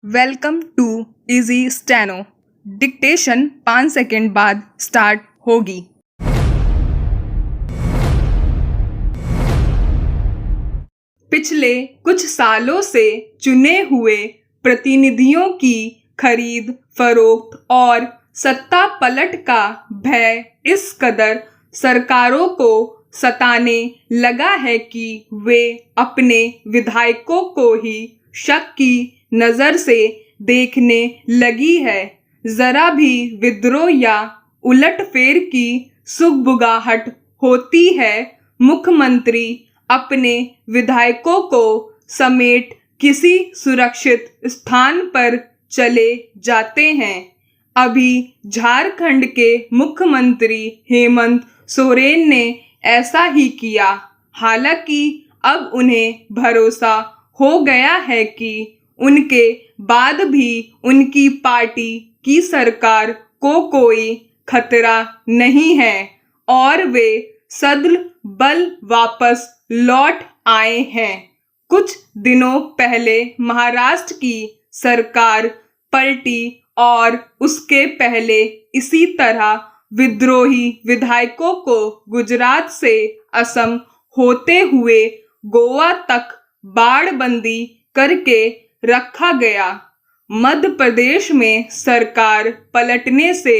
Welcome to easy steno. Dictation 5 second बाद start होगी। पिछले कुछ सालों से चुने हुए प्रतिनिधियों की खरीद फरोख्त और सत्ता पलट का भय इस कदर सरकारों को सताने लगा है कि वे अपने विधायकों को ही शक की नजर से देखने लगी है। जरा भी विद्रोह या उलटफेर की सुगबुगाहट होती है, मुख्यमंत्री अपने विधायकों को समेट किसी सुरक्षित स्थान पर चले जाते हैं। अभी झारखंड के मुख्यमंत्री हेमंत सोरेन ने ऐसा ही किया। हालांकि अब उन्हें भरोसा हो गया है कि उनके बाद भी उनकी पार्टी की सरकार को कोई खतरा नहीं है और वे सदल बल वापस लौट आए हैं। कुछ दिनों पहले महाराष्ट्र की सरकार पलटी और उसके पहले इसी तरह विद्रोही विधायकों को गुजरात से असम होते हुए गोवा तक बाड़बंदी करके रखा गया। मध्य प्रदेश में सरकार पलटने से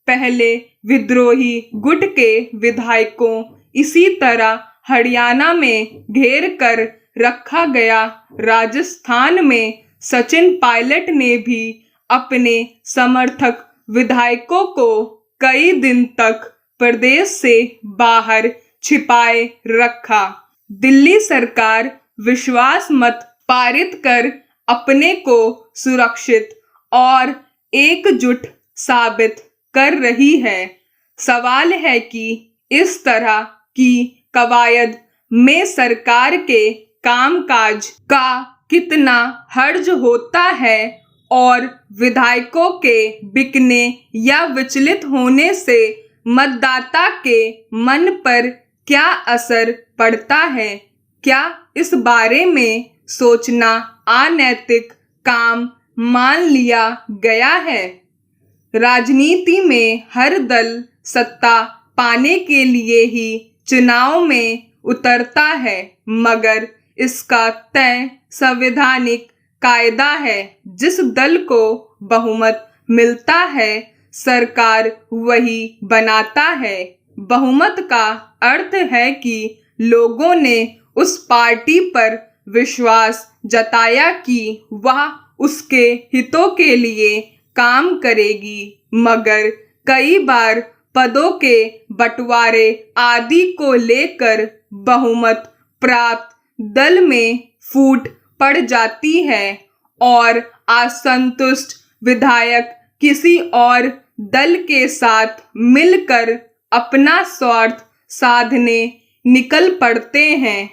पहले विद्रोही गुट के विधायकों इसी तरह हरियाणा में घेर कर रखा गया। राजस्थान में सचिन पायलट ने भी अपने समर्थक विधायकों को कई दिन तक प्रदेश से बाहर छिपाए रखा। दिल्ली सरकार विश्वास मत पारित कर अपने को सुरक्षित और एकजुट साबित कर रही है। सवाल है कि इस तरह की कवायद में सरकार के कामकाज का कितना हर्ज होता है और विधायकों के बिकने या विचलित होने से मतदाता के मन पर क्या असर पड़ता है। क्या इस बारे में सोचना अनैतिक काम मान लिया गया है। राजनीति में हर दल सत्ता पाने के लिए ही चुनाव में उतरता है, मगर इसका तय संवैधानिक कायदा है। जिस दल को बहुमत मिलता है, सरकार वही बनाता है। बहुमत का अर्थ है कि लोगों ने उस पार्टी पर विश्वास जताया कि वह उसके हितों के लिए काम करेगी। मगर कई बार पदों के बंटवारे आदि को लेकर बहुमत प्राप्त दल में फूट पड़ जाती है और असंतुष्ट विधायक किसी और दल के साथ मिलकर अपना स्वार्थ साधने निकल पड़ते हैं।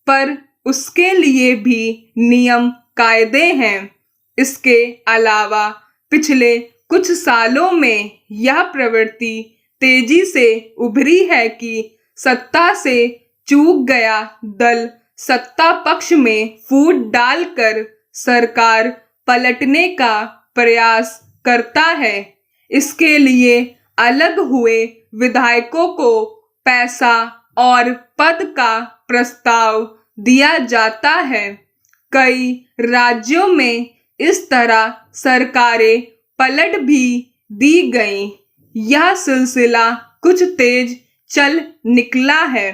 पर उसके लिए भी नियम कायदे हैं। इसके अलावा पिछले कुछ सालों में यह प्रवृत्ति तेजी से उभरी है कि सत्ता से चूक गया दल सत्ता पक्ष में फूट डालकर सरकार पलटने का प्रयास करता है। इसके लिए अलग हुए विधायकों को पैसा और पद का प्रस्ताव दिया जाता है। कई राज्यों में इस तरह सरकारें पलट भी दी गईं। यह सिलसिला कुछ तेज चल निकला है।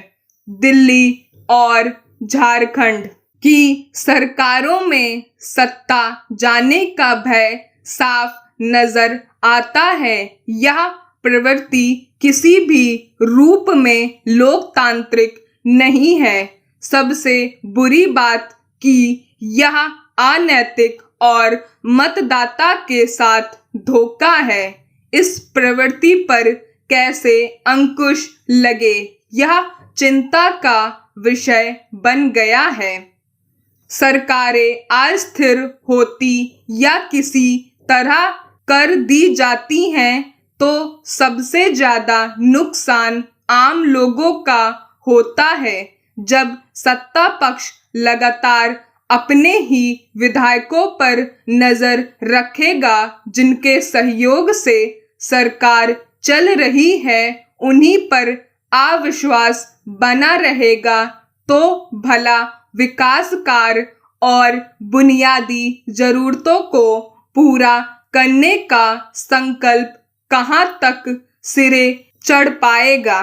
दिल्ली और झारखंड की सरकारों में सत्ता जाने का भय साफ नजर आता है। यह प्रवृत्ति किसी भी रूप में लोकतांत्रिक नहीं है। सबसे बुरी बात कि यह अनैतिक और मतदाता के साथ धोखा है। इस प्रवृत्ति पर कैसे अंकुश लगे, यह चिंता का विषय बन गया है। सरकारें अस्थिर होती या किसी तरह कर दी जाती हैं तो सबसे ज्यादा नुकसान आम लोगों का होता है। जब सत्ता पक्ष लगातार अपने ही विधायकों पर नजर रखेगा, जिनके सहयोग से सरकार चल रही है, उन्हीं पर अविश्वास बना रहेगा, तो भला विकास कार्य और बुनियादी जरूरतों को पूरा करने का संकल्प कहां तक सिरे चढ़ पाएगा।